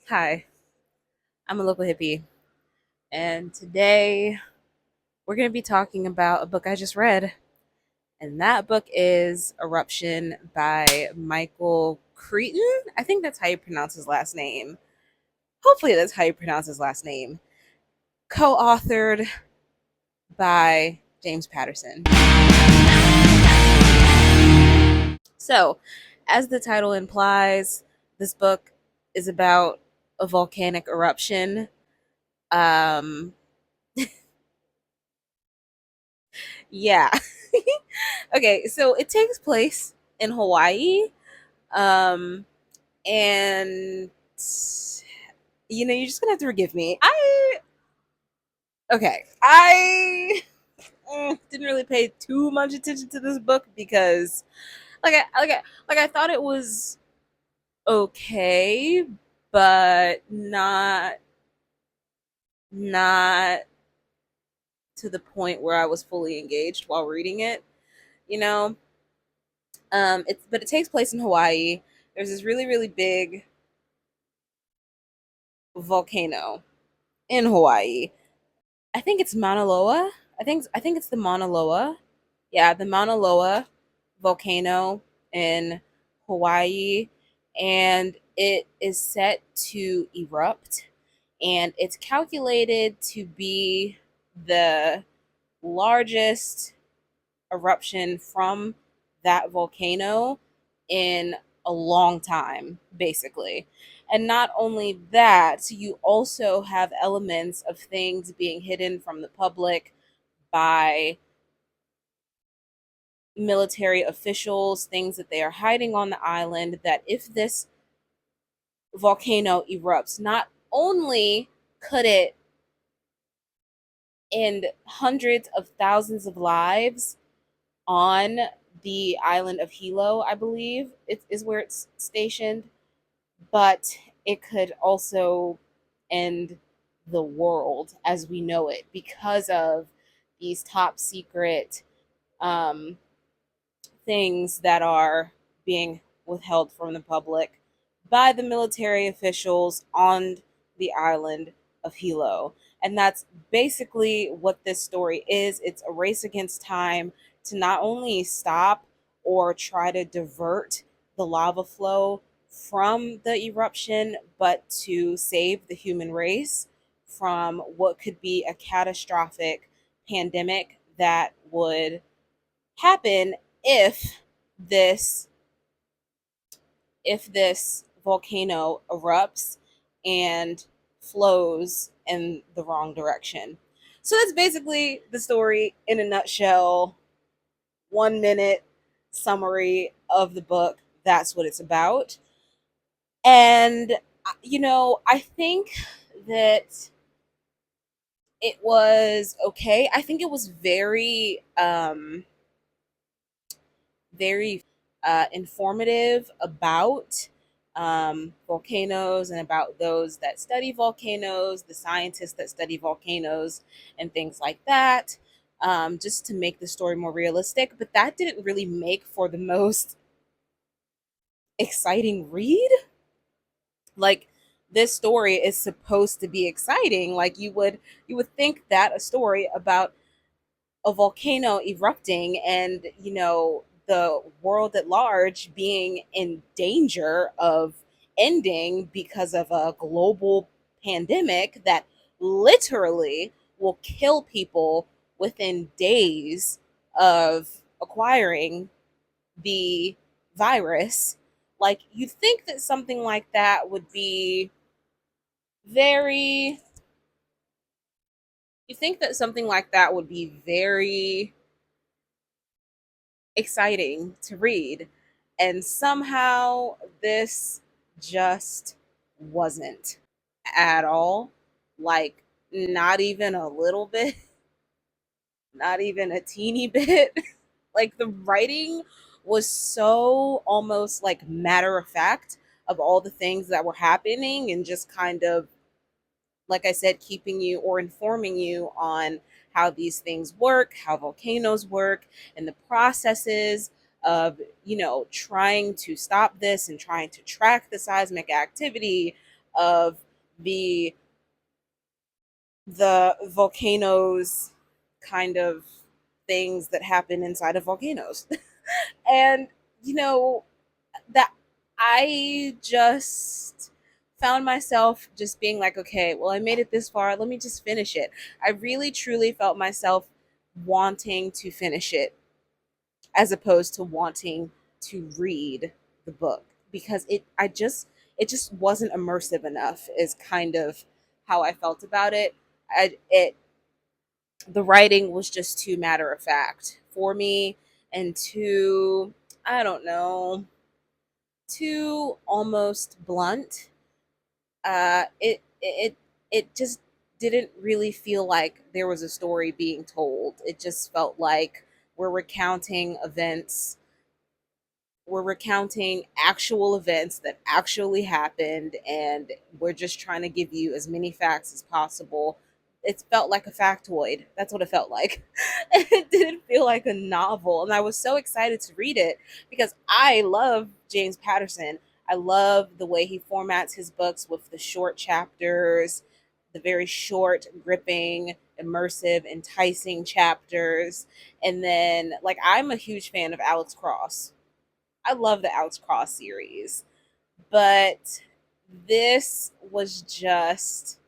Hi, I'm a local hippie, and today we're going to be talking about a book I just read, and that book is Eruption by Michael Crichton. I think that's how you pronounce his last name. Hopefully, that's how you pronounce his last name. Co authored by James Patterson. So, as the title implies, this book is about a volcanic eruption. Um, yeah. Okay, so it takes place in Hawaii. Um, and you're just gonna have to forgive me. I didn't really pay too much attention to this book because I thought it was okay, but not to the point where I was fully engaged while reading it. You know, it takes place in Hawaii. There's this really big volcano in Hawaii. I think it's Mauna Loa. I think it's the Mauna Loa. Yeah, the Mauna Loa volcano in Hawaii, and it is set to erupt, and it's calculated to be the largest eruption from that volcano in a long time, basically. And not only that, you also have elements of things being hidden from the public by military officials, things that they are hiding on the island. That if this volcano erupts, not only could it end hundreds of thousands of lives on the island of Hilo, I believe it is where it's stationed, but it could also end the world as we know it because of these top secret um, things that are being withheld from the public by the military officials on the island of Hilo. And that's basically what this story is. It's a race against time to not only stop or try to divert the lava flow from the eruption, but to save the human race from what could be a catastrophic pandemic that would happen if this this volcano erupts and flows in the wrong direction. So that's basically the story in a nutshell. 1 minute summary of the book. That's what it's about. And I think that it was okay. I think it was very informative about volcanoes and about those that study volcanoes, the scientists that study volcanoes, and things like that, just to make the story more realistic. But that didn't really make for the most exciting read. Like, this story is supposed to be exciting. Like, you would think that a story about a volcano erupting and the world at large being in danger of ending because of a global pandemic that literally will kill people within days of acquiring the virus. Like, you'd think that something like that would be very you think that something like that would be very exciting to read. And somehow this just wasn't at all. Like, not even a little bit, not even a teeny bit. Like, the writing was so almost like matter of fact of all the things that were happening, and just kind of, like I said, keeping you or informing you on how these things work, how volcanoes work, and the processes of, trying to stop this and trying to track the seismic activity. of the the volcanoes kind of things that happen inside of volcanoes. And you know that I just found myself just being like, okay, well, I made it this far, let me just finish it. I really truly felt myself wanting to finish it as opposed to wanting to read the book, because it just wasn't immersive enough is kind of how I felt about it. It The writing was just too matter of fact for me, and too, I don't know, too almost blunt. It just didn't really feel like there was a story being told. It just felt like we're recounting events we're recounting actual events that actually happened, and we're just trying to give you as many facts as possible. It felt like a factoid. That's what it felt like. It didn't feel like a novel. And I was so excited to read it because I love James Patterson. I love the way he formats his books with the short chapters, the very short, gripping, immersive, enticing chapters. And then, like, I'm a huge fan of Alex Cross. I love the Alex Cross series, but this was just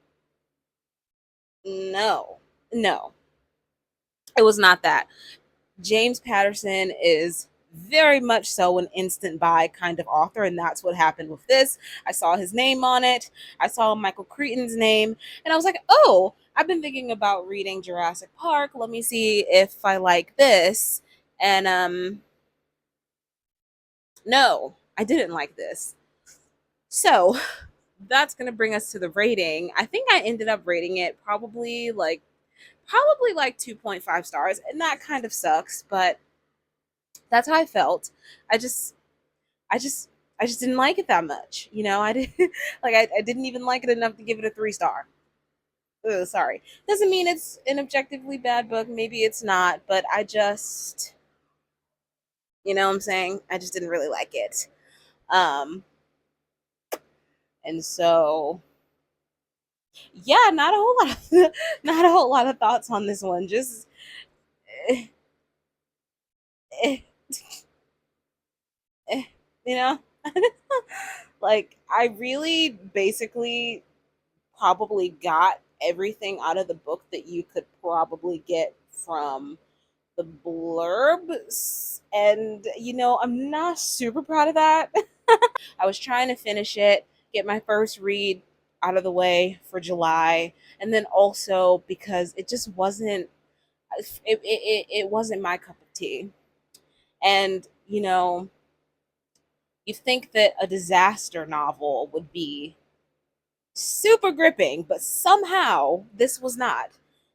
no, no, it was not that. James Patterson is very much so an instant buy kind of author, and that's what happened with this. I saw his name on it, I saw Michael Crichton's name, and I was like, oh, I've been thinking about reading Jurassic Park. Let me see if I like this. And no, I didn't like this. So that's going to bring us to the rating. I think I ended up rating it probably like 2.5 stars, and that kind of sucks, but that's how I felt. I just I just I just didn't like it that much. I didn't I didn't even like it enough to give it a 3 star. Ugh, sorry. Doesn't mean it's an objectively bad book. Maybe it's not, but I just, you know what I'm saying? I just didn't really like it. Um and so yeah, not a whole lot of not a whole lot of thoughts on this one. Just eh, eh, eh, you know, like I really basically probably got everything out of the book that you could probably get from the blurbs, and I'm not super proud of that. I was trying to finish it, get my first read out of the way for July, and then also because it just wasn't it wasn't my cup of tea. And you think that a disaster novel would be super gripping, but somehow this was not.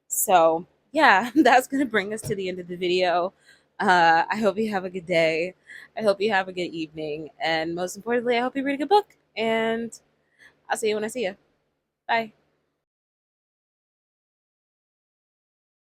So, yeah, that's going to bring us to the end of the video. I hope you have a good day. I hope you have a good evening. And most importantly, I hope you read a good book. And I'll see you when I see you. Bye.